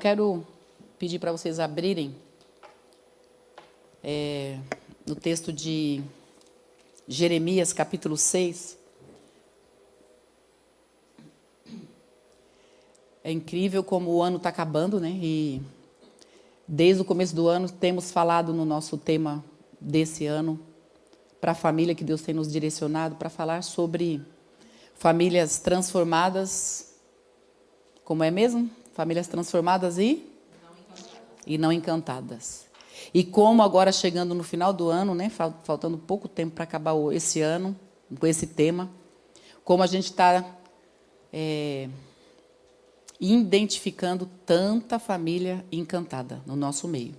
Quero pedir para vocês abrirem no texto de Jeremias, capítulo 6. É incrível como o ano está acabando, né? E desde o começo do ano temos falado no nosso tema desse ano, para a família que Deus tem nos direcionado, para falar sobre famílias transformadas. Como é mesmo? Famílias transformadas e não encantadas. E como agora chegando no final do ano, né, faltando pouco tempo para acabar esse ano, com esse tema, como a gente está identificando tanta família encantada no nosso meio,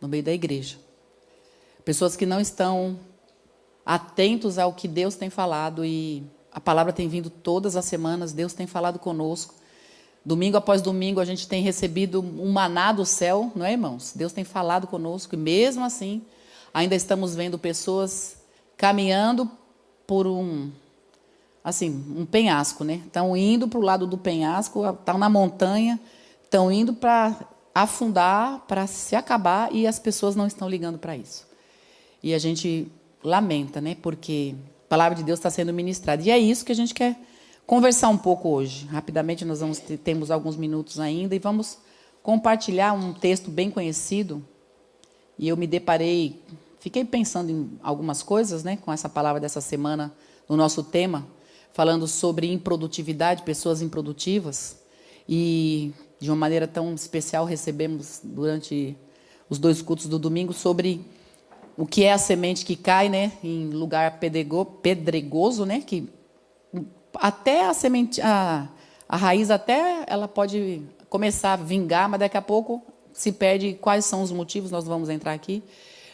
no meio da igreja. Pessoas que não estão atentos ao que Deus tem falado, e a palavra tem vindo todas as semanas, Deus tem falado conosco. Domingo após domingo a gente tem recebido um maná do céu, não é, irmãos? Deus tem falado conosco e mesmo assim ainda estamos vendo pessoas caminhando por um penhasco, né? Estão indo para o lado do penhasco, estão na montanha, estão indo para afundar, para se acabar, e as pessoas não estão ligando para isso. E a gente lamenta, né? Porque a palavra de Deus está sendo ministrada. E é isso que a gente quer conversar um pouco hoje. Rapidamente, nós temos alguns minutos ainda e vamos compartilhar um texto bem conhecido. E eu me deparei, fiquei pensando em algumas coisas, né, com essa palavra dessa semana, no nosso tema, falando sobre improdutividade, pessoas improdutivas. E, de uma maneira tão especial, recebemos durante os 2 cultos do domingo sobre o que é a semente que cai, né, em lugar pedregoso, né, que até a semente, a raiz até ela pode começar a vingar, mas daqui a pouco se perde. Quais são os motivos, nós vamos entrar aqui.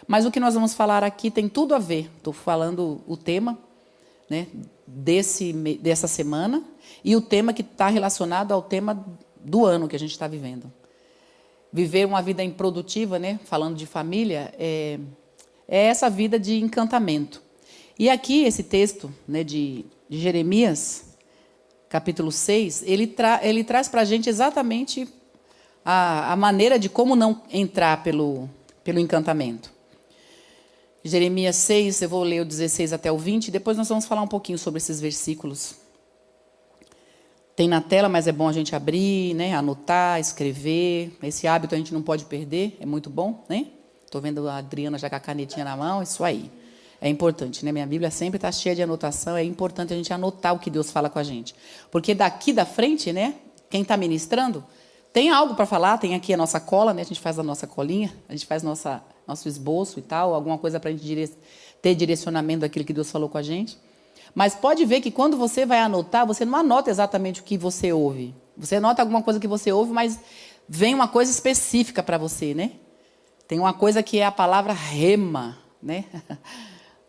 Mas o que nós vamos falar aqui tem tudo a ver. Estou falando o tema, né, dessa semana, e o tema que está relacionado ao tema do ano que a gente está vivendo. Viver uma vida improdutiva, né, falando de família, é essa vida de encantamento. E aqui esse texto, né, de Jeremias, capítulo 6, ele traz para a gente exatamente a maneira de como não entrar pelo encantamento. Jeremias 6, eu vou ler o 16 até o 20, depois nós vamos falar um pouquinho sobre esses versículos. Tem na tela, mas é bom a gente abrir, né, anotar, escrever. Esse hábito a gente não pode perder, é muito bom, né? Estou vendo a Adriana já com a canetinha na mão, isso aí. É importante, né? Minha Bíblia sempre está cheia de anotação, é importante a gente anotar o que Deus fala com a gente. Porque daqui da frente, né, quem está ministrando, tem algo para falar, tem aqui a nossa cola, né? A gente faz a nossa colinha, a gente faz nosso esboço e tal, alguma coisa para a gente ter direcionamento daquilo que Deus falou com a gente. Mas pode ver que quando você vai anotar, você não anota exatamente o que você ouve. Você anota alguma coisa que você ouve, mas vem uma coisa específica para você, né? Tem uma coisa que é a palavra rema, né?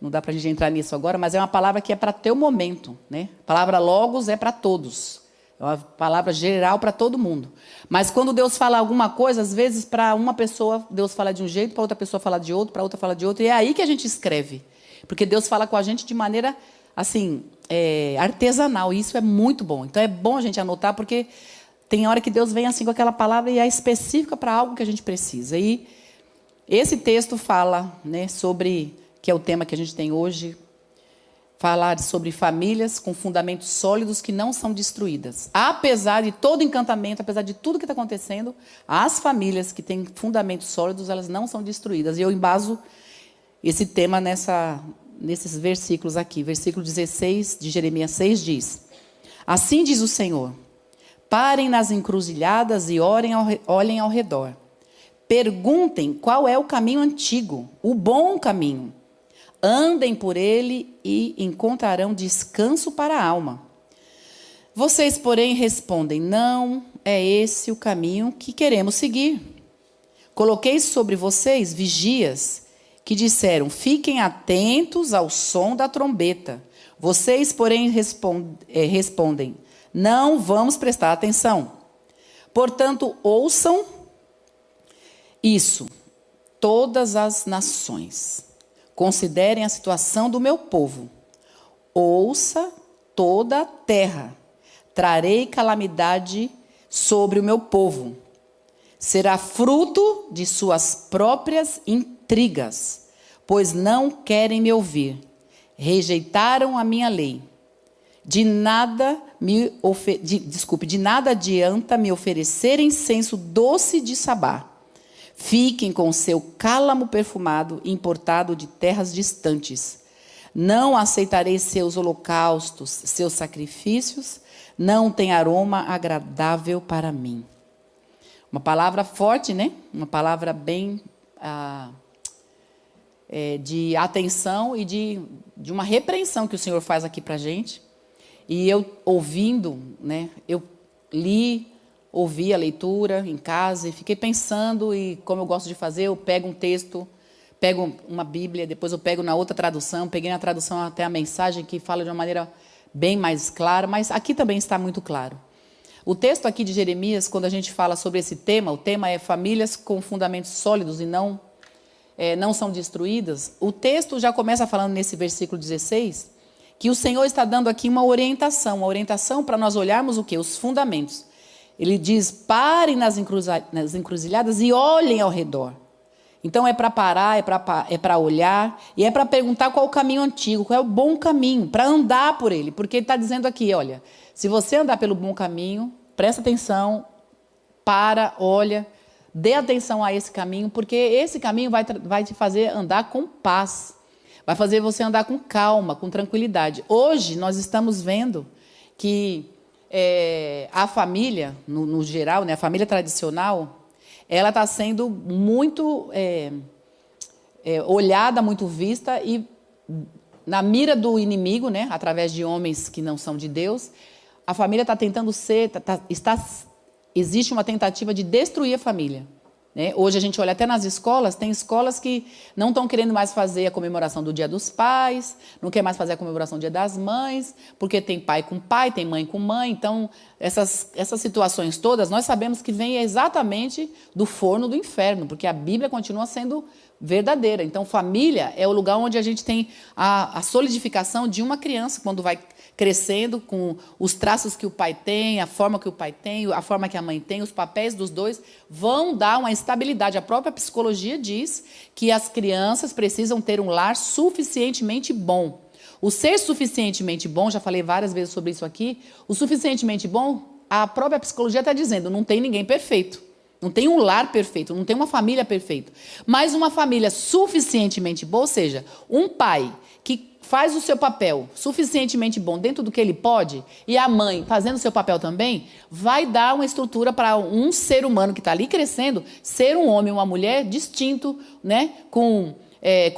Não dá para a gente entrar nisso agora, mas é uma palavra que é para teu momento, né? A palavra logos é para todos. É uma palavra geral para todo mundo. Mas quando Deus fala alguma coisa, às vezes para uma pessoa Deus fala de um jeito, para outra pessoa fala de outro, para outra fala de outro. E é aí que a gente escreve. Porque Deus fala com a gente de maneira, assim, artesanal. E isso é muito bom. Então é bom a gente anotar, porque tem hora que Deus vem assim com aquela palavra e é específica para algo que a gente precisa. E esse texto fala, né, sobre, que é o tema que a gente tem hoje, falar sobre famílias com fundamentos sólidos que não são destruídas. Apesar de todo encantamento, apesar de tudo que está acontecendo, as famílias que têm fundamentos sólidos, elas não são destruídas. E eu embaso esse tema nesses versículos aqui. Versículo 16 de Jeremias 6 diz: assim diz o Senhor, parem nas encruzilhadas e olhem ao redor. Perguntem qual é o caminho antigo, o bom caminho. Andem por ele e encontrarão descanso para a alma. Vocês, porém, respondem: não é esse o caminho que queremos seguir. Coloquei sobre vocês vigias que disseram: fiquem atentos ao som da trombeta. Vocês, porém, respondem: não vamos prestar atenção. Portanto, ouçam isso, todas as nações. Considerem a situação do meu povo. Ouça toda a terra. Trarei calamidade sobre o meu povo. será fruto de suas próprias intrigas, pois não querem me ouvir. Rejeitaram a minha lei. De nada adianta me oferecer incenso doce de Sabá. Fiquem com seu cálamo perfumado, importado de terras distantes. Não aceitarei seus holocaustos, seus sacrifícios, não tem aroma agradável para mim. Uma palavra forte, né? Uma palavra bem de atenção e de uma repreensão que o Senhor faz aqui para a gente. E eu ouvindo, né? Eu ouvi a leitura em casa e fiquei pensando, e como eu gosto de fazer, eu pego um texto, pego uma Bíblia, depois eu pego na outra tradução, peguei na tradução até a mensagem que fala de uma maneira bem mais clara, mas aqui também está muito claro. O texto aqui de Jeremias, quando a gente fala sobre esse tema, o tema é famílias com fundamentos sólidos e não são destruídas. O texto já começa falando nesse versículo 16, que o Senhor está dando aqui uma orientação para nós olharmos o quê? Os fundamentos. Ele diz, parem nas encruzilhadas e olhem ao redor. Então é para parar, é para olhar e é para perguntar qual é o caminho antigo, qual é o bom caminho, para andar por ele. Porque ele está dizendo aqui, olha, se você andar pelo bom caminho, presta atenção, olha, dê atenção a esse caminho, porque esse caminho vai te fazer andar com paz, vai fazer você andar com calma, com tranquilidade. Hoje nós estamos vendo que a família, no geral, né, a família tradicional, ela está sendo muito olhada, muito vista e na mira do inimigo, né, através de homens que não são de Deus. A família está tentando existe uma tentativa de destruir a família. Né? Hoje a gente olha até nas escolas, tem escolas que não estão querendo mais fazer a comemoração do Dia dos Pais, não quer mais fazer a comemoração do Dia das Mães, porque tem pai com pai, tem mãe com mãe. Então, essas situações todas, nós sabemos que vem exatamente do forno do inferno, porque a Bíblia continua sendo verdadeira. Então, família é o lugar onde a gente tem a solidificação de uma criança, quando vai crescendo com os traços que o pai tem, a forma que o pai tem, a forma que a mãe tem, os papéis dos dois vão dar uma estabilidade. A própria psicologia diz que as crianças precisam ter um lar suficientemente bom. O ser suficientemente bom, já falei várias vezes sobre isso aqui, o suficientemente bom, a própria psicologia está dizendo, não tem ninguém perfeito. Não tem um lar perfeito, não tem uma família perfeita. Mas uma família suficientemente boa, ou seja, um pai que faz o seu papel suficientemente bom dentro do que ele pode, e a mãe fazendo o seu papel também, vai dar uma estrutura para um ser humano que está ali crescendo, ser um homem ou uma mulher distinto, né? Com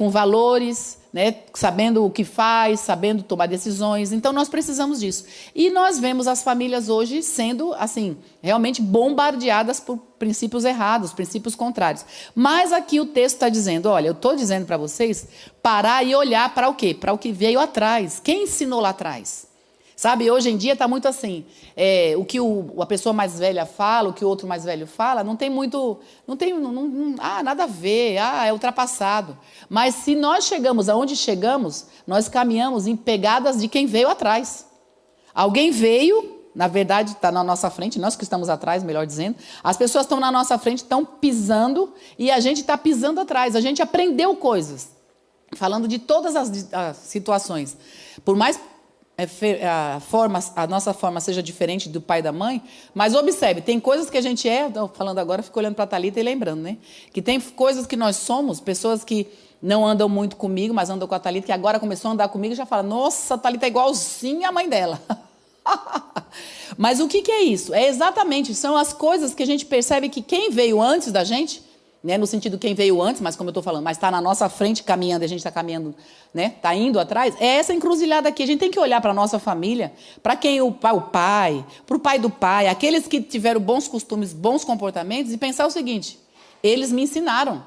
valores, né? Sabendo o que faz, sabendo tomar decisões. Então, nós precisamos disso. E nós vemos as famílias hoje sendo, assim, realmente bombardeadas por princípios errados, princípios contrários. Mas aqui o texto está dizendo, olha, eu estou dizendo para vocês parar e olhar para o quê? Para o que veio atrás. Quem ensinou lá atrás? Sabe, hoje em dia está muito assim, o que a pessoa mais velha fala, o que o outro mais velho fala, não tem muito, nada a ver, é ultrapassado. Mas se nós chegamos aonde chegamos, nós caminhamos em pegadas de quem veio atrás. Alguém veio, na verdade está na nossa frente, nós que estamos atrás, melhor dizendo, as pessoas estão na nossa frente, estão pisando e a gente está pisando atrás, a gente aprendeu coisas, falando de todas as situações, por mais a nossa forma seja diferente do pai e da mãe, mas observe, tem coisas que a gente falando agora, fico olhando para a Thalita e lembrando, né? Que tem coisas que nós somos, pessoas que não andam muito comigo, mas andam com a Thalita, que agora começou a andar comigo e já fala, nossa, a Thalita é igualzinha a mãe dela. Mas o que é isso? exatamente, são as coisas que a gente percebe que quem veio antes da gente, né, no sentido quem veio antes, mas como eu estou falando, mas está na nossa frente caminhando, a gente está caminhando, né, está indo atrás, é essa encruzilhada aqui. A gente tem que olhar para a nossa família, para quem para o pai do pai, aqueles que tiveram bons costumes, bons comportamentos, e pensar o seguinte, eles me ensinaram.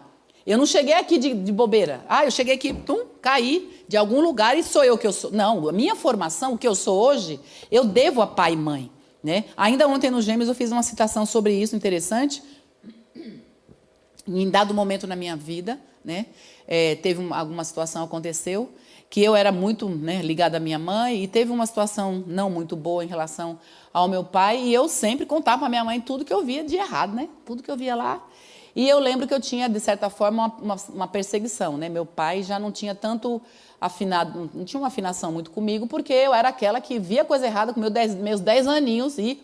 Eu não cheguei aqui de bobeira. Eu cheguei aqui, caí de algum lugar e sou eu que eu sou. Não, a minha formação, o que eu sou hoje, eu devo a pai e mãe. Né? Ainda ontem nos Gêmeos eu fiz uma citação sobre isso interessante. Em dado momento na minha vida, né? Alguma situação aconteceu que eu era muito, né, ligada à minha mãe, e teve uma situação não muito boa em relação ao meu pai, e eu sempre contava para minha mãe tudo que eu via de errado, né? Tudo que eu via lá. E eu lembro que eu tinha, de certa forma, uma perseguição, né? Meu pai já não tinha tanto afinado, não tinha uma afinação muito comigo, porque eu era aquela que via coisa errada com meus 10 aninhos e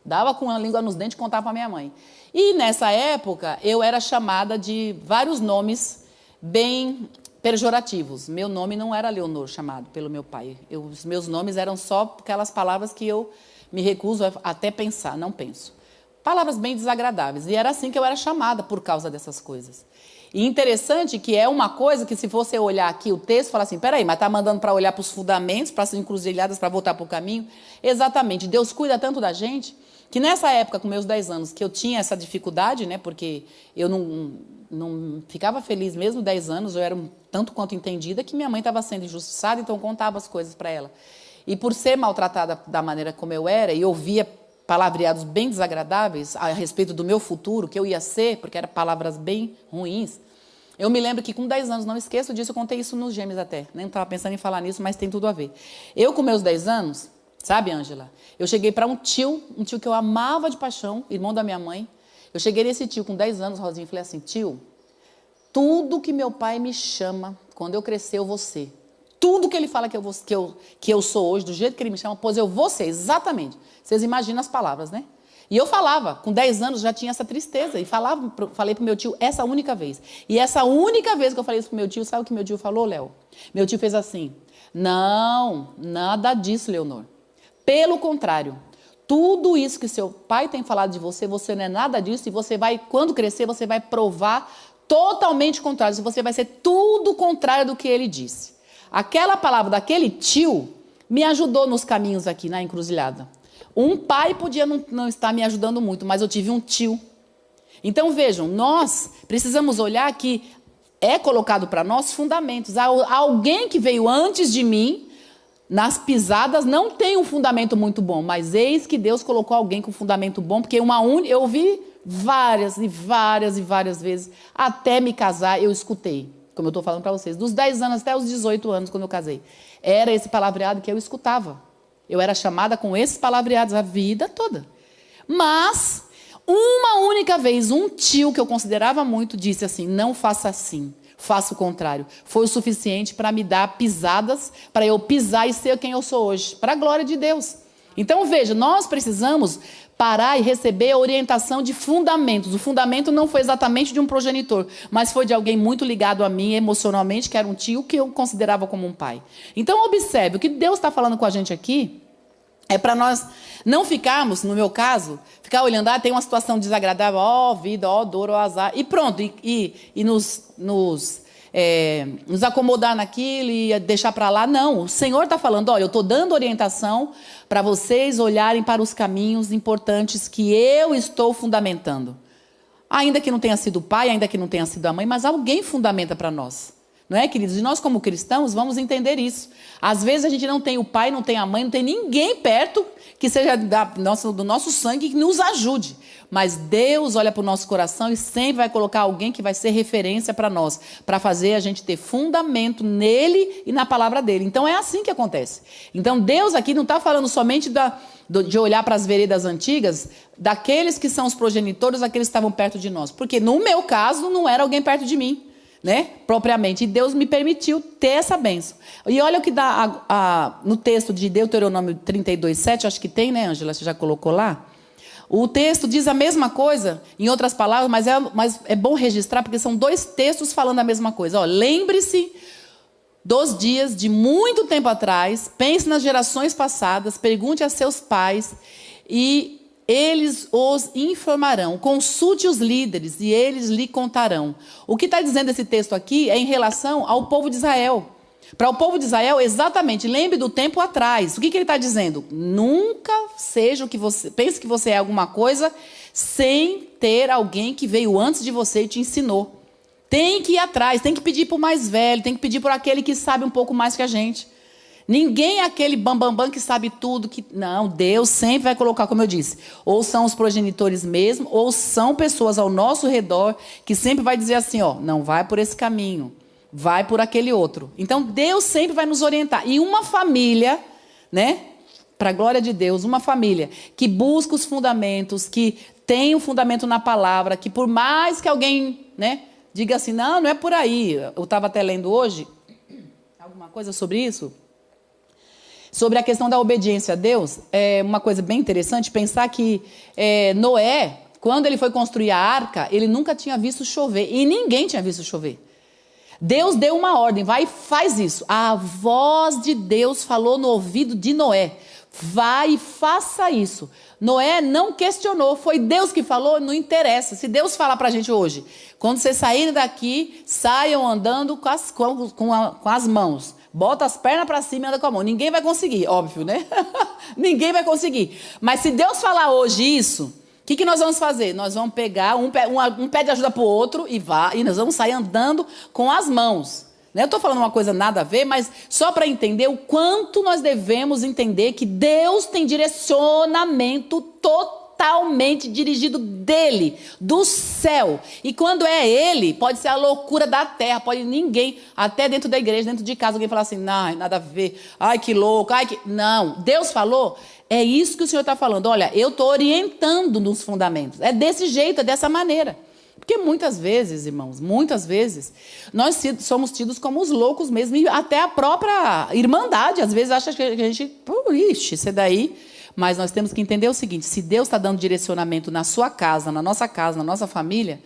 dava com a língua nos dentes e contava para minha mãe. E nessa época, eu era chamada de vários nomes bem pejorativos. Meu nome não era Leonor, chamado pelo meu pai. Os meus nomes eram só aquelas palavras que eu me recuso a até pensar, não penso. Palavras bem desagradáveis. E era assim que eu era chamada por causa dessas coisas. E interessante que é uma coisa que, se você olhar aqui o texto, fala assim, peraí, mas está mandando para olhar para os fundamentos, para as encruzilhadas, para voltar para o caminho? Exatamente. Deus cuida tanto da gente, que nessa época, com meus 10 anos, que eu tinha essa dificuldade, né, porque eu não ficava feliz mesmo 10 anos, eu era tanto quanto entendida que minha mãe estava sendo injustiçada, então eu contava as coisas para ela. E por ser maltratada da maneira como eu era, e ouvia palavreados bem desagradáveis a respeito do meu futuro, que eu ia ser, porque eram palavras bem ruins, eu me lembro que com 10 anos, não esqueço disso, eu contei isso nos Gêmeos até, nem estava pensando em falar nisso, mas tem tudo a ver. Eu, com meus 10 anos, sabe, Ângela, eu cheguei para um tio que eu amava de paixão, irmão da minha mãe. Eu cheguei nesse tio com 10 anos, Rosinha, e falei assim, tio, tudo que meu pai me chama, quando eu crescer, eu vou ser. Tudo que ele fala que eu sou hoje, do jeito que ele me chama, pois eu vou ser, exatamente. Vocês imaginam as palavras, né? E eu falava, com 10 anos já tinha essa tristeza, e falei pro meu tio essa única vez. E essa única vez que eu falei isso pro meu tio, sabe o que meu tio falou, Léo? Meu tio fez assim, não, nada disso, Leonor. Pelo contrário, tudo isso que seu pai tem falado de você, você não é nada disso, e você vai, quando crescer, você vai provar totalmente o contrário, você vai ser tudo o contrário do que ele disse. Aquela palavra daquele tio me ajudou nos caminhos aqui na encruzilhada. Um pai podia não estar me ajudando muito, mas eu tive um tio. Então vejam, nós precisamos olhar que é colocado para nós fundamentos. Alguém que veio antes de mim, nas pisadas, não tem um fundamento muito bom, mas eis que Deus colocou alguém com fundamento bom, porque eu ouvi várias e várias e várias vezes, até me casar, eu escutei. Como eu estou falando para vocês, dos 10 anos até os 18 anos, quando eu casei. Era esse palavreado que eu escutava. Eu era chamada com esses palavreados a vida toda. Mas, uma única vez, um tio que eu considerava muito disse assim, não faça assim, faça o contrário. Foi o suficiente para me dar pisadas, para eu pisar e ser quem eu sou hoje, para a glória de Deus. Então, veja, nós precisamos parar e receber a orientação de fundamentos. O fundamento não foi exatamente de um progenitor, mas foi de alguém muito ligado a mim emocionalmente, que era um tio que eu considerava como um pai. Então, observe, o que Deus está falando com a gente aqui é para nós não ficarmos, no meu caso, ficar olhando, tem uma situação desagradável, vida, dor, azar, e pronto, e nos acomodar naquilo e deixar para lá. Não, o Senhor está falando, eu estou dando orientação para vocês olharem para os caminhos importantes que eu estou fundamentando. Ainda que não tenha sido o pai, ainda que não tenha sido a mãe, mas alguém fundamenta para nós. Não é, queridos? E nós, como cristãos, vamos entender isso. Às vezes a gente não tem o pai, não tem a mãe, não tem ninguém perto que seja do nosso sangue que nos ajude. Mas Deus olha para o nosso coração e sempre vai colocar alguém que vai ser referência para nós, para fazer a gente ter fundamento nele e na palavra dele. Então é assim que acontece. Então Deus aqui não está falando somente de olhar para as veredas antigas, daqueles que são os progenitores, daqueles que estavam perto de nós. Porque no meu caso não era alguém perto de mim, né? Propriamente. E Deus me permitiu ter essa bênção. E olha o que dá no texto de Deuteronômio 32:7, acho que tem, né, Ângela? Você já colocou lá? O texto diz a mesma coisa, em outras palavras, mas é bom registrar, porque são dois textos falando a mesma coisa. Lembre-se dos dias de muito tempo atrás, pense nas gerações passadas, pergunte a seus pais e eles os informarão. Consulte os líderes e eles lhe contarão. O que está dizendo esse texto aqui é em relação ao povo de Israel. Para o povo de Israel, exatamente, lembre do tempo atrás. O que ele está dizendo? Nunca seja o que você... Pense que você é alguma coisa sem ter alguém que veio antes de você e te ensinou. Tem que ir atrás, tem que pedir para o mais velho, tem que pedir por aquele que sabe um pouco mais que a gente. Ninguém é aquele bambambam que sabe tudo. Não, Deus sempre vai colocar, como eu disse, ou são os progenitores mesmo, ou são pessoas ao nosso redor que sempre vai dizer assim, ó, não vai por esse caminho, vai por aquele outro. Então, Deus sempre vai nos orientar. E uma família, né, para a glória de Deus, uma família que busca os fundamentos, que tem o fundamento na palavra, que por mais que alguém, né, diga assim, não é por aí. Eu estava até lendo hoje alguma coisa sobre isso. Sobre a questão da obediência a Deus, é uma coisa bem interessante pensar que Noé, quando ele foi construir a arca, ele nunca tinha visto chover. E ninguém tinha visto chover. Deus deu uma ordem, vai e faz isso. A voz de Deus falou no ouvido de Noé. Vai e faça isso. Noé não questionou, foi Deus que falou, não interessa. Se Deus falar para a gente hoje, quando vocês saírem daqui, saiam andando com as mãos. Bota as pernas para cima e anda com a mão. Ninguém vai conseguir, óbvio, né? Ninguém vai conseguir. Mas se Deus falar hoje isso, o que nós vamos fazer? Nós vamos pegar, um pede ajuda para o outro e nós vamos sair andando com as mãos. Eu estou falando uma coisa nada a ver, mas só para entender o quanto nós devemos entender que Deus tem direcionamento totalmente dirigido dele, do céu. E quando é ele, pode ser a loucura da terra, pode ninguém, até dentro da igreja, dentro de casa, alguém falar assim, não, nada a ver, ai que louco, ai que... Não, Deus falou, é isso que o Senhor está falando. Olha, eu estou orientando nos fundamentos. É desse jeito, é dessa maneira. Porque muitas vezes, irmãos, muitas vezes, nós somos tidos como os loucos mesmo, e até a própria irmandade, às vezes, acha que a gente, ixi, isso daí... Mas nós temos que entender o seguinte, se Deus está dando direcionamento na sua casa, na nossa família,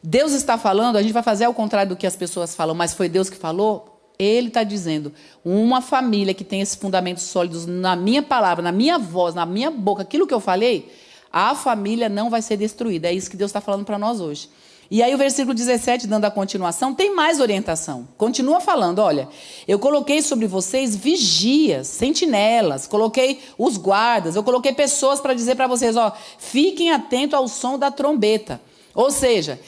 Deus está falando, a gente vai fazer ao contrário do que as pessoas falam, mas foi Deus que falou? Ele está dizendo, uma família que tem esses fundamentos sólidos na minha palavra, na minha voz, na minha boca, aquilo que eu falei, a família não vai ser destruída. É isso que Deus está falando para nós hoje. E aí o versículo 17, dando a continuação, tem mais orientação. Continua falando, olha, eu coloquei sobre vocês vigias, sentinelas, coloquei os guardas, eu coloquei pessoas para dizer para vocês, ó, fiquem atentos ao som da trombeta. Ou seja,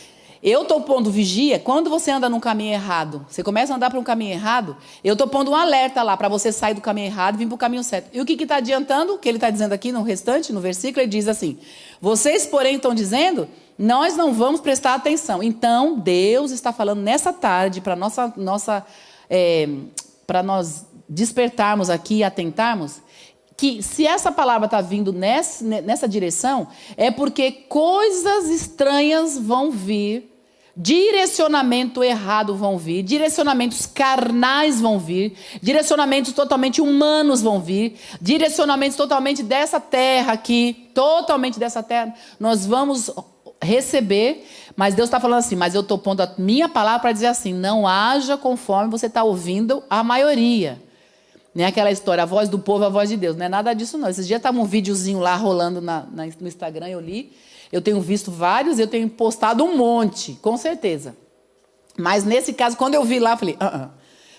eu estou pondo vigia, quando você anda num caminho errado, você começa a andar para um caminho errado, eu estou pondo um alerta lá para você sair do caminho errado e vir para o caminho certo. E o que está adiantando? O que ele está dizendo aqui no restante, no versículo, ele diz assim, vocês, porém, estão dizendo... Nós não vamos prestar atenção. Então, Deus está falando nessa tarde, para para nós despertarmos aqui e atentarmos, que se essa palavra está vindo nessa direção, é porque coisas estranhas vão vir, direcionamento errado vão vir, direcionamentos carnais vão vir, direcionamentos totalmente humanos vão vir, direcionamentos totalmente dessa terra aqui, totalmente dessa terra, nós vamos... receber, mas Deus está falando assim, mas eu estou pondo a minha palavra para dizer assim, não haja conforme você está ouvindo a maioria. Nem aquela história, a voz do povo, a voz de Deus. Não é nada disso não. Esses dias estava um videozinho lá rolando no Instagram, eu li, eu tenho visto vários, eu tenho postado um monte, com certeza. Mas nesse caso, quando eu vi lá, eu falei,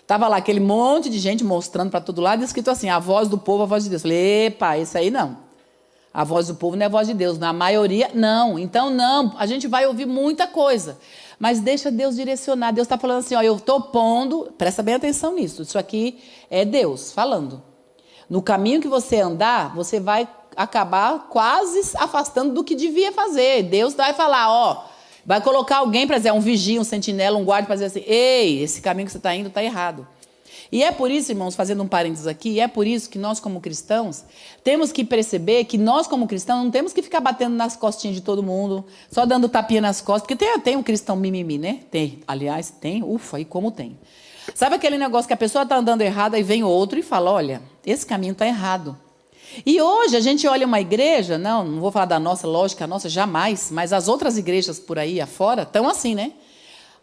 Estava lá aquele monte de gente mostrando para todo lado, escrito assim, a voz do povo, a voz de Deus. Eu falei, epa, isso aí não. A voz do povo não é a voz de Deus. Na maioria, não. Então, não. A gente vai ouvir muita coisa. Mas deixa Deus direcionar. Deus está falando assim, ó, eu estou pondo... Presta bem atenção nisso. Isso aqui é Deus falando. No caminho que você andar, você vai acabar quase afastando do que devia fazer. Deus vai falar, ó... Vai colocar alguém para dizer, um vigia, um sentinela, um guarda, para dizer assim, ei, esse caminho que você está indo está errado. E é por isso, irmãos, fazendo um parênteses aqui, é por isso que nós como cristãos temos que perceber que nós como cristãos não temos que ficar batendo nas costinhas de todo mundo, só dando tapinha nas costas, porque tem um cristão mimimi, né? Tem, aliás, tem, ufa, e como tem. Sabe aquele negócio que a pessoa está andando errada e vem outro e fala, olha, esse caminho está errado. E hoje a gente olha uma igreja, não vou falar da nossa, lógico, a nossa jamais, mas as outras igrejas por aí afora estão assim, né?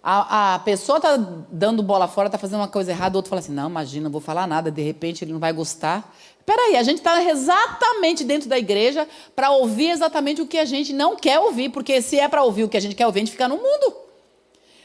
A pessoa está dando bola fora, está fazendo uma coisa errada, o outro fala assim, não, imagina, não vou falar nada, de repente ele não vai gostar. Espera aí, a gente está exatamente dentro da igreja para ouvir exatamente o que a gente não quer ouvir, porque se é para ouvir o que a gente quer ouvir, a gente fica no mundo.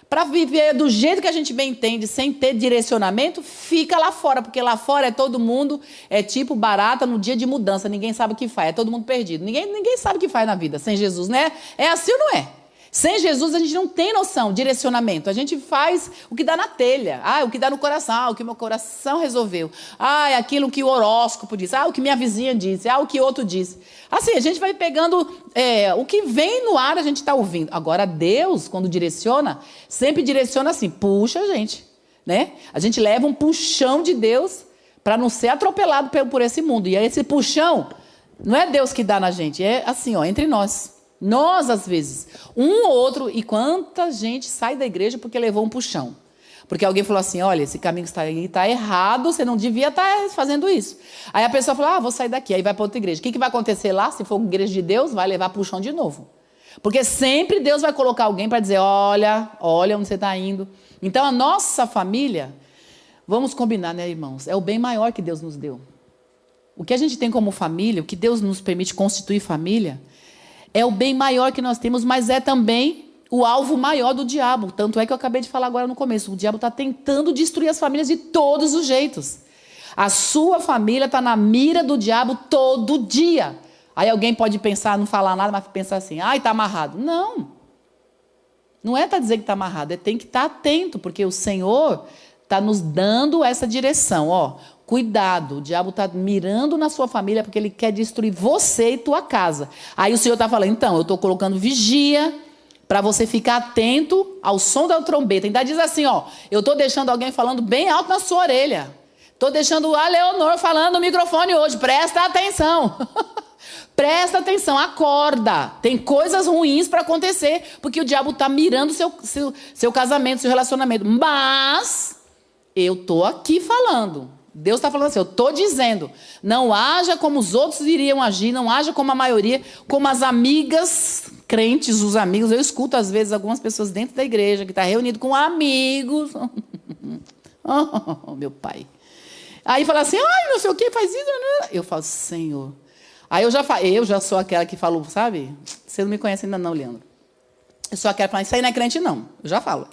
Para viver do jeito que a gente bem entende, sem ter direcionamento, fica lá fora, porque lá fora é todo mundo, é tipo barata no dia de mudança, ninguém sabe o que faz, é todo mundo perdido. Ninguém sabe o que faz na vida sem Jesus, né? É assim ou não é? Sem Jesus a gente não tem noção, direcionamento. A gente faz o que dá na telha. O que dá no coração, o que meu coração resolveu. Aquilo que o horóscopo disse. O que minha vizinha disse. O que outro disse. Assim, a gente vai pegando o que vem no ar, a gente está ouvindo. Agora, Deus, quando direciona, sempre direciona assim, puxa a gente, né? A gente leva um puxão de Deus para não ser atropelado por esse mundo. E aí esse puxão, não é Deus que dá na gente, é assim, entre nós. Nós, às vezes, um ou outro, e quanta gente sai da igreja porque levou um puxão. Porque alguém falou assim, olha, esse caminho que está aí está errado, você não devia estar fazendo isso. Aí a pessoa falou, vou sair daqui, aí vai para outra igreja. O que vai acontecer lá? Se for uma igreja de Deus, vai levar puxão de novo. Porque sempre Deus vai colocar alguém para dizer, olha onde você está indo. Então, a nossa família, vamos combinar, né, irmãos? É o bem maior que Deus nos deu. O que a gente tem como família, o que Deus nos permite constituir família, é o bem maior que nós temos, mas é também o alvo maior do diabo. Tanto é que eu acabei de falar agora no começo. O diabo está tentando destruir as famílias de todos os jeitos. A sua família está na mira do diabo todo dia. Aí alguém pode pensar, não falar nada, mas pensar assim, está amarrado. Não é para dizer que está amarrado, tem que estar atento, porque o Senhor está nos dando essa direção. Cuidado, o diabo está mirando na sua família porque ele quer destruir você e tua casa. Aí o Senhor está falando, então, eu estou colocando vigia para você ficar atento ao som da trombeta. Ainda diz assim, eu estou deixando alguém falando bem alto na sua orelha. Estou deixando a Leonor falando no microfone hoje, presta atenção. Presta atenção, acorda. Tem coisas ruins para acontecer, porque o diabo está mirando seu casamento, seu relacionamento. Mas eu estou aqui falando. Deus está falando assim, eu estou dizendo, não haja como os outros iriam agir, não haja como a maioria, como as amigas crentes, os amigos. Eu escuto às vezes algumas pessoas dentro da igreja que estão reunidas com amigos. Meu pai. Aí fala assim, não sei o que, faz isso. Eu falo, Senhor. Aí eu já sou aquela que falou, sabe? Você não me conhece ainda não, Leandro. Eu sou aquela que fala, isso aí não é crente não. Eu já falo,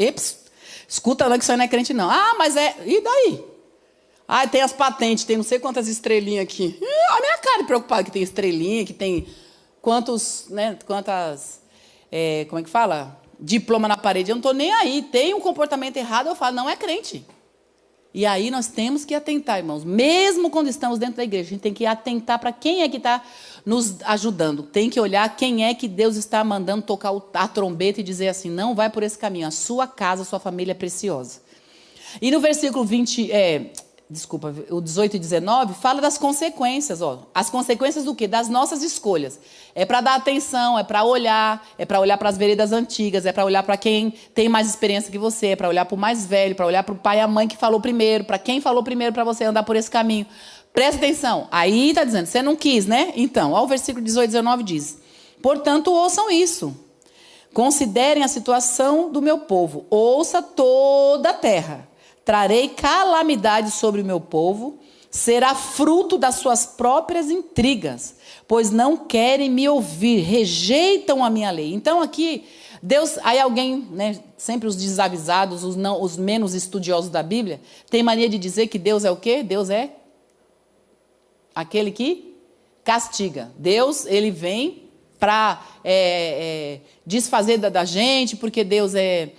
escuta lá que isso aí não é crente não. Mas e daí? Tem as patentes, tem não sei quantas estrelinhas aqui. A minha cara preocupada que tem estrelinha, que tem quantas, como é que fala? Diploma na parede. Eu não estou nem aí. Tem um comportamento errado, eu falo, não é crente. E aí nós temos que atentar, irmãos. Mesmo quando estamos dentro da igreja, a gente tem que atentar para quem é que está nos ajudando. Tem que olhar quem é que Deus está mandando tocar a trombeta e dizer assim, não vai por esse caminho. A sua casa, a sua família é preciosa. E no versículo 18 e 19, fala das consequências. As consequências do quê? Das nossas escolhas. É para dar atenção, é para olhar para as veredas antigas, é para olhar para quem tem mais experiência que você, é para olhar para o mais velho, para olhar para o pai e a mãe que falou primeiro, para quem falou primeiro para você andar por esse caminho. Presta atenção. Aí está dizendo, você não quis, né? Então, o versículo 18 e 19 diz, portanto, ouçam isso. Considerem a situação do meu povo. Ouça toda a terra. Trarei calamidade sobre o meu povo, será fruto das suas próprias intrigas, pois não querem me ouvir, rejeitam a minha lei. Então aqui, Deus, aí alguém, né, sempre os desavisados, os menos estudiosos da Bíblia, tem mania de dizer que Deus é o quê? Deus é aquele que castiga. Deus, ele vem para desfazer da gente, porque Deus é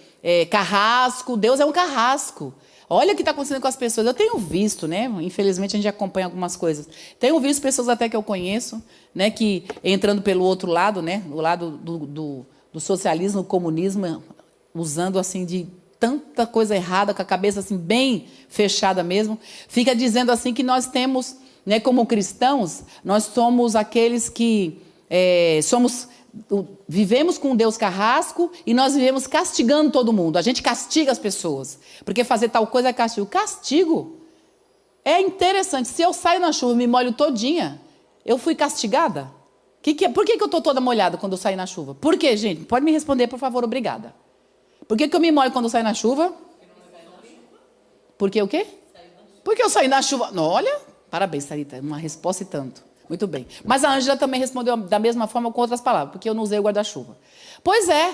carrasco. Deus é um carrasco. Olha o que está acontecendo com as pessoas. Eu tenho visto, né? Infelizmente, a gente acompanha algumas coisas. Tenho visto pessoas até que eu conheço, né? Que entrando pelo outro lado, né? Do lado do socialismo, do comunismo, usando assim de tanta coisa errada, com a cabeça assim bem fechada mesmo. Fica dizendo assim que nós temos, né? Como cristãos, nós somos aqueles que vivemos com Deus carrasco e nós vivemos castigando todo mundo. A gente castiga as pessoas, porque fazer tal coisa é castigo. Castigo é interessante. Se eu saio na chuva e me molho todinha, eu fui castigada? Por que eu estou toda molhada quando eu saio na chuva? Por quê, gente? Pode me responder, por favor, obrigada. Por que eu me molho quando eu saio na chuva? Porque o quê? Porque eu saí na chuva. Olha, parabéns, Sarita, uma resposta e tanto. Muito bem. Mas a Ângela também respondeu da mesma forma com outras palavras, porque eu não usei o guarda-chuva. Pois é,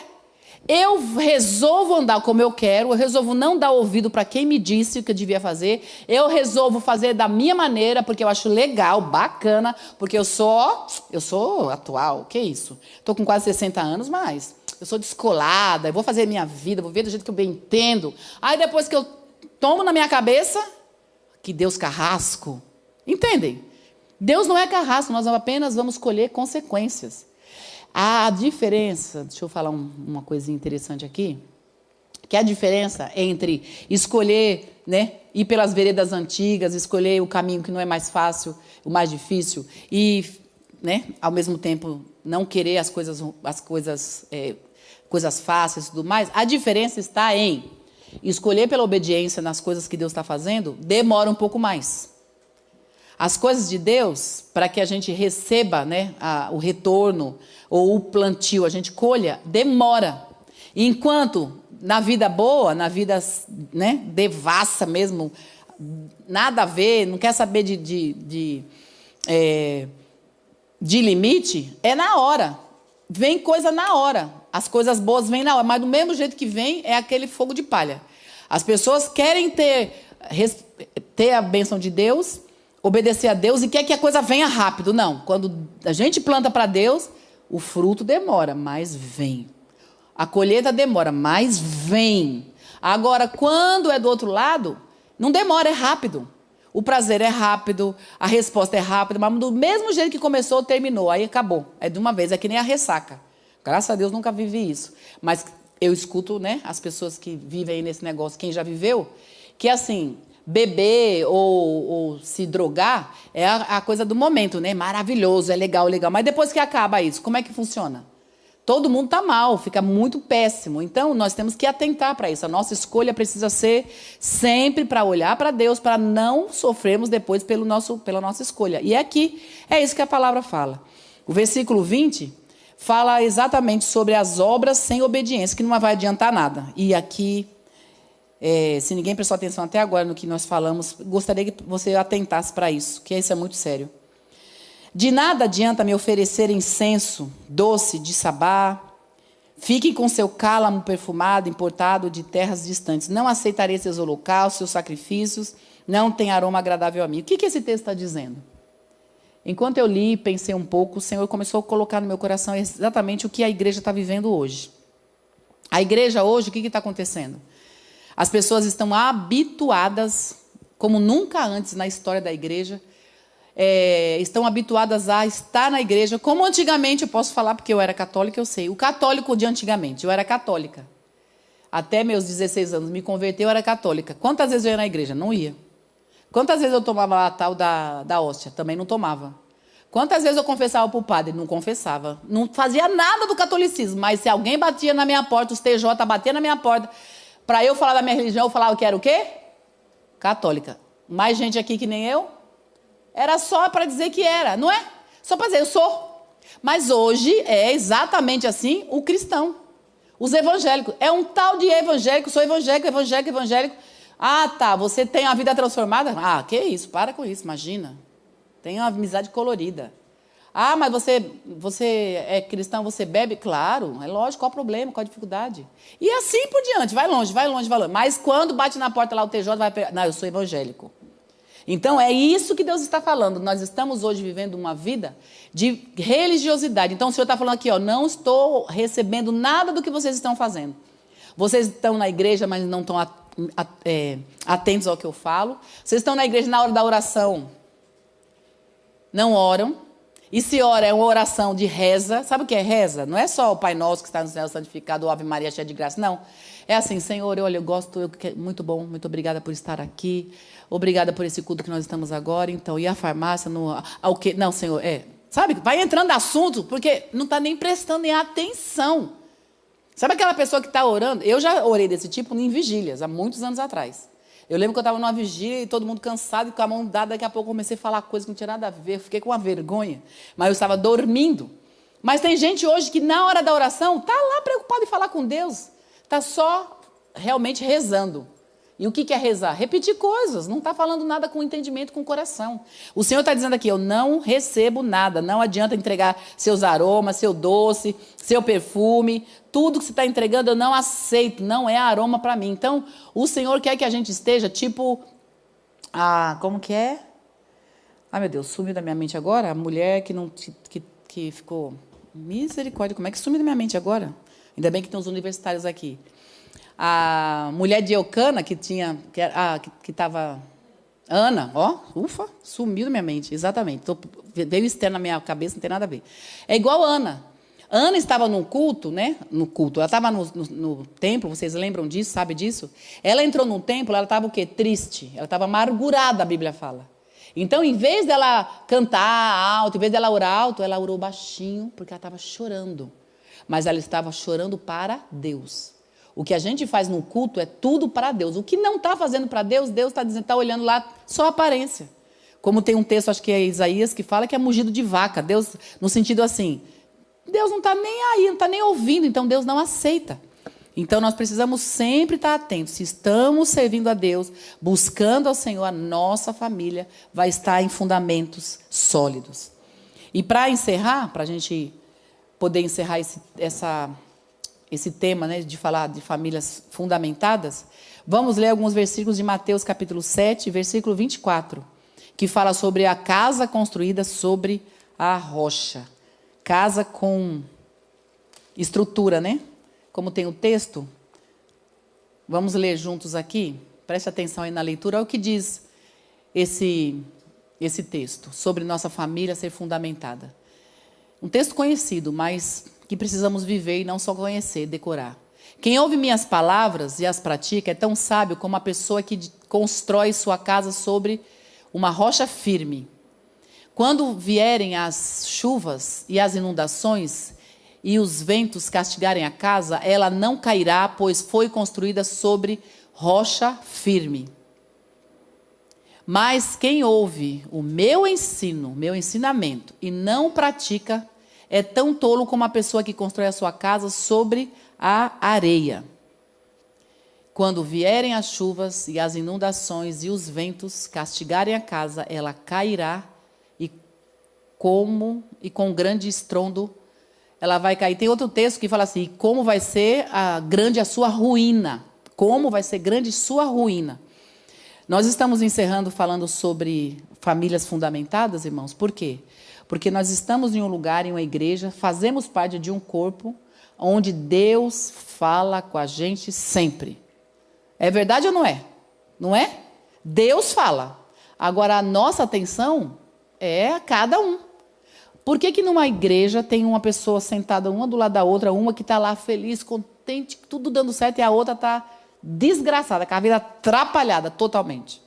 eu resolvo andar como eu quero, eu resolvo não dar ouvido para quem me disse o que eu devia fazer, eu resolvo fazer da minha maneira, porque eu acho legal, bacana, porque eu sou atual, que isso? Estou com quase 60 anos, mas eu sou descolada, eu vou fazer minha vida, vou ver do jeito que eu bem entendo. Aí depois que eu tomo na minha cabeça, que Deus carrasco. Entendem? Deus não é carrasco, nós apenas vamos colher consequências. A diferença, deixa eu falar uma coisinha interessante aqui, que é a diferença entre escolher, né, ir pelas veredas antigas, escolher o caminho que não é mais fácil, o mais difícil, e, né, ao mesmo tempo não querer as coisas fáceis e tudo mais. A diferença está em escolher pela obediência nas coisas que Deus está fazendo, demora um pouco mais. As coisas de Deus, para que a gente receba, né, o retorno ou o plantio, a gente colha, demora. Enquanto na vida boa, na vida, né, devassa mesmo, nada a ver, não quer saber de limite, é na hora. Vem coisa na hora. As coisas boas vêm na hora, mas do mesmo jeito que vem, é aquele fogo de palha. As pessoas querem ter a bênção de Deus, obedecer a Deus e quer que a coisa venha rápido. Não, quando a gente planta para Deus, o fruto demora, mas vem. A colheita demora, mas vem. Agora, quando é do outro lado, não demora, é rápido. O prazer é rápido, a resposta é rápida, mas do mesmo jeito que começou, terminou. Aí acabou. É de uma vez, é que nem a ressaca. Graças a Deus nunca vivi isso. Mas eu escuto, né, as pessoas que vivem aí nesse negócio, quem já viveu, que assim, beber ou se drogar é a coisa do momento, né? Maravilhoso, é legal, legal. Mas depois que acaba isso, como é que funciona? Todo mundo está mal, fica muito péssimo. Então, nós temos que atentar para isso. A nossa escolha precisa ser sempre para olhar para Deus, para não sofrermos depois pela nossa escolha. E aqui é isso que a palavra fala. O versículo 20 fala exatamente sobre as obras sem obediência, que não vai adiantar nada. E aqui, se ninguém prestou atenção até agora no que nós falamos, gostaria que você atentasse para isso, que isso é muito sério. De nada adianta me oferecer incenso doce de Sabá. Fiquem com seu cálamo perfumado, importado de terras distantes. Não aceitarei seus holocaustos, seus sacrifícios. Não tem aroma agradável a mim. O que esse texto está dizendo? Enquanto eu li e pensei um pouco, o Senhor começou a colocar no meu coração exatamente o que a igreja está vivendo hoje. A igreja hoje, o que está acontecendo? As pessoas estão habituadas, como nunca antes na história da igreja, estão habituadas a estar na igreja, como antigamente, eu posso falar porque eu era católica, eu sei. O católico de antigamente, eu era católica. Até meus 16 anos, me converteu, eu era católica. Quantas vezes eu ia na igreja? Não ia. Quantas vezes eu tomava a tal da hóstia? Também não tomava. Quantas vezes eu confessava para o padre? Não confessava. Não fazia nada do catolicismo, mas se alguém batia na minha porta, os TJ batiam na minha porta, para eu falar da minha religião, eu falava que era o quê? Católica. Mais gente aqui que nem eu? Era só para dizer que era, não é? Só para dizer, eu sou. Mas hoje é exatamente assim o cristão. Os evangélicos. É um tal de evangélico, sou evangélico. Ah, tá, você tem a vida transformada? Ah, que isso, para com isso, imagina. Tem uma amizade colorida. Ah, mas você é cristão, você bebe? Claro, é lógico, qual o problema, qual a dificuldade? E assim por diante, vai longe. Mas quando bate na porta lá o TJ, não, eu sou evangélico. Então, é isso que Deus está falando. Nós estamos hoje vivendo uma vida de religiosidade. Então, o Senhor está falando aqui, não estou recebendo nada do que vocês estão fazendo. Vocês estão na igreja, mas não estão atentos ao que eu falo. Vocês estão na igreja na hora da oração, não oram. E se ora, é uma oração de reza. Sabe o que é reza? Não é só o Pai Nosso que está no céu santificado, ou Ave Maria cheia de graça. Não. É assim, Senhor, olha, eu gosto, muito bom, muito obrigada por estar aqui. Obrigada por esse culto que nós estamos agora. Então, e a farmácia? O quê? Não, Senhor, sabe? Vai entrando assunto, porque não está nem prestando nem atenção. Sabe aquela pessoa que está orando? Eu já orei desse tipo em vigílias, há muitos anos atrás. Eu lembro que eu estava numa vigília e todo mundo cansado e com a mão dada. Daqui a pouco eu comecei a falar coisas que não tinha nada a ver. Fiquei com uma vergonha. Mas eu estava dormindo. Mas tem gente hoje que na hora da oração está lá preocupado em falar com Deus. Está só realmente rezando. E o que é rezar? Repetir coisas. Não está falando nada com entendimento, com o coração. O Senhor está dizendo aqui, eu não recebo nada. Não adianta entregar seus aromas, seu doce, seu perfume. Tudo que você está entregando eu não aceito. Não é aroma para mim. Então, o Senhor quer que a gente esteja tipo... como que é? Ai, meu Deus, sumiu da minha mente agora. A mulher que ficou... Misericórdia, como é que sumiu da minha mente agora? Ainda bem que tem uns universitários aqui. A mulher de Eucana, que estava... Ana, ufa, sumiu da minha mente, exatamente. Veio externo na minha cabeça, não tem nada a ver. É igual Ana. Ana estava num culto, né? No culto. Ela estava no templo, vocês lembram disso, sabe disso? Ela entrou no templo, ela estava o quê? Triste. Ela estava amargurada, a Bíblia fala. Então, em vez dela cantar alto, em vez dela orar alto, ela orou baixinho, porque ela estava chorando. Mas ela estava chorando para Deus. O que a gente faz no culto é tudo para Deus. O que não está fazendo para Deus, Deus está dizendo, está olhando lá só a aparência. Como tem um texto, acho que é Isaías, que fala que é mugido de vaca. Deus, no sentido assim, Deus não está nem aí, não está nem ouvindo, então Deus não aceita. Então nós precisamos sempre estar atentos. Se estamos servindo a Deus, buscando ao Senhor, a nossa família vai estar em fundamentos sólidos. E para encerrar, para a gente poder encerrar esse tema, né, de falar de famílias fundamentadas, vamos ler alguns versículos de Mateus capítulo 7, versículo 24, que fala sobre a casa construída sobre a rocha. Casa com estrutura, né? Como tem o texto, vamos ler juntos aqui. Preste atenção aí na leitura. Olha o que diz esse texto sobre nossa família ser fundamentada. Um texto conhecido, mas que precisamos viver e não só conhecer, decorar. Quem ouve minhas palavras e as pratica é tão sábio como a pessoa que constrói sua casa sobre uma rocha firme. Quando vierem as chuvas e as inundações e os ventos castigarem a casa, ela não cairá, pois foi construída sobre rocha firme. Mas quem ouve o meu ensinamento, e não pratica, é tão tolo como a pessoa que constrói a sua casa sobre a areia. Quando vierem as chuvas e as inundações e os ventos castigarem a casa, ela cairá e com grande estrondo ela vai cair. Tem outro texto que fala assim, como vai ser grande a sua ruína. Como vai ser grande sua ruína. Nós estamos encerrando falando sobre famílias fundamentadas, irmãos. Por quê? Porque nós estamos em um lugar, em uma igreja, fazemos parte de um corpo onde Deus fala com a gente sempre. É verdade ou não é? Não é? Deus fala. Agora, a nossa atenção é a cada um. Por que numa igreja tem uma pessoa sentada uma do lado da outra, uma que está lá feliz, contente, tudo dando certo, e a outra está desgraçada, com a vida atrapalhada totalmente?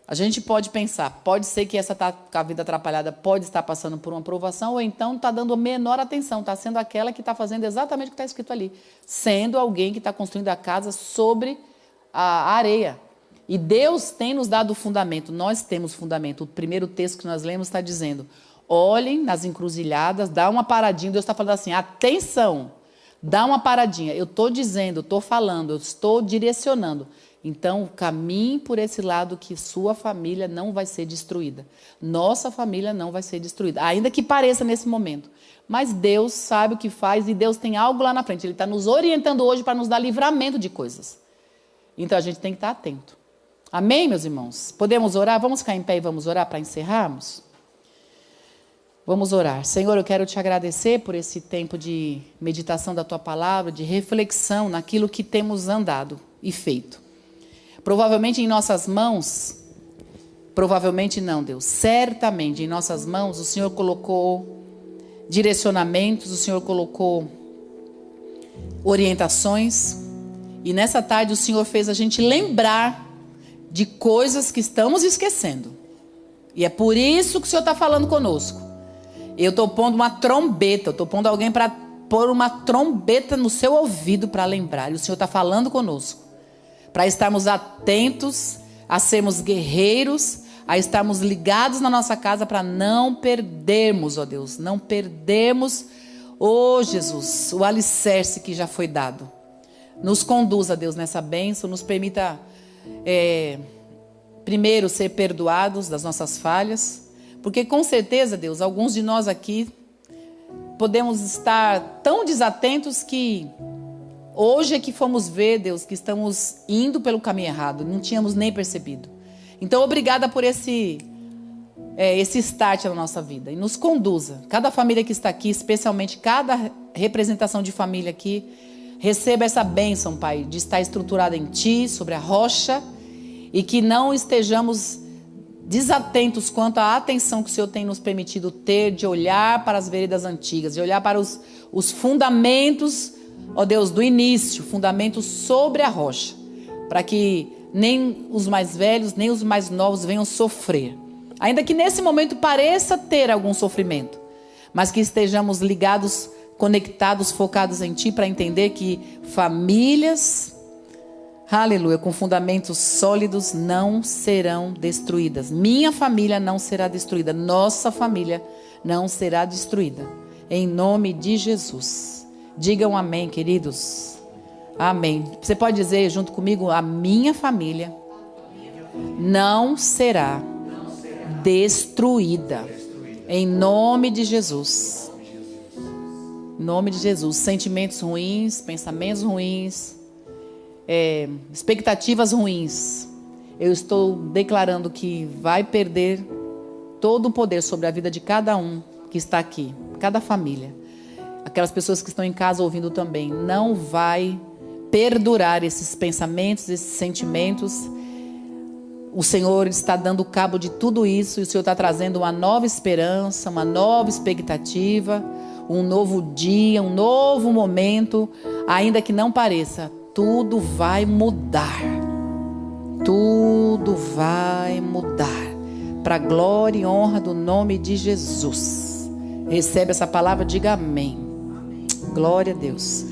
A gente pode pensar, pode ser que essa tá com a vida atrapalhada pode estar passando por uma provação, ou então está dando a menor atenção, está sendo aquela que está fazendo exatamente o que está escrito ali, sendo alguém que está construindo a casa sobre a areia. E Deus tem nos dado o fundamento, nós temos fundamento. O primeiro texto que nós lemos está dizendo, olhem nas encruzilhadas, dá uma paradinha. Deus está falando assim, atenção, dá uma paradinha. Eu estou dizendo, eu estou falando, eu estou direcionando. Então, caminhe por esse lado que sua família não vai ser destruída. Nossa família não vai ser destruída, ainda que pareça nesse momento. Mas Deus sabe o que faz e Deus tem algo lá na frente. Ele está nos orientando hoje para nos dar livramento de coisas. Então, a gente tem que estar atento. Amém, meus irmãos? Podemos orar? Vamos ficar em pé e vamos orar para encerrarmos? Vamos orar. Senhor, eu quero te agradecer por esse tempo de meditação da Tua palavra, de reflexão naquilo que temos andado e feito. Provavelmente em nossas mãos, provavelmente não, Deus, certamente em nossas mãos o Senhor colocou direcionamentos, o Senhor colocou orientações, e nessa tarde o Senhor fez a gente lembrar de coisas que estamos esquecendo. E é por isso que o Senhor está falando conosco. Eu estou pondo uma trombeta, eu estou pondo alguém para pôr uma trombeta no seu ouvido para lembrar. E o Senhor está falando conosco. Para estarmos atentos, a sermos guerreiros, a estarmos ligados na nossa casa para não perdermos, ó Deus, não perdermos, ó Jesus, o alicerce que já foi dado. Nos conduza, Deus, nessa bênção, nos permita, primeiro, ser perdoados das nossas falhas, porque com certeza, Deus, alguns de nós aqui podemos estar tão desatentos que hoje é que fomos ver, Deus, que estamos indo pelo caminho errado, não tínhamos nem percebido. Então, obrigada por esse esse start na nossa vida e nos conduza. Cada família que está aqui, especialmente cada representação de família aqui, receba essa bênção, Pai, de estar estruturada em Ti, sobre a rocha, e que não estejamos desatentos quanto à atenção que o Senhor tem nos permitido ter, de olhar para as veredas antigas, de olhar para os fundamentos, ó Deus, do início, fundamentos sobre a rocha, para que nem os mais velhos, nem os mais novos venham sofrer. Ainda que nesse momento pareça ter algum sofrimento, mas que estejamos ligados, conectados, focados em Ti, para entender que famílias, aleluia, com fundamentos sólidos não serão destruídas. Minha família não será destruída. Nossa família não será destruída. Em nome de Jesus. Digam amém, queridos. Amém. Você pode dizer junto comigo: a minha família não será destruída. Em nome de Jesus. Em nome de Jesus. Sentimentos ruins, pensamentos ruins, expectativas ruins, eu estou declarando que vai perder todo o poder sobre a vida de cada um que está aqui, cada família. Aquelas pessoas que estão em casa ouvindo também, não vai perdurar esses pensamentos, esses sentimentos. O Senhor está dando cabo de tudo isso, e o Senhor está trazendo uma nova esperança, uma nova expectativa, um novo dia, um novo momento. Ainda que não pareça, tudo vai mudar. Tudo vai mudar. Para a glória e honra do nome de Jesus. Recebe essa palavra, diga amém. Glória a Deus.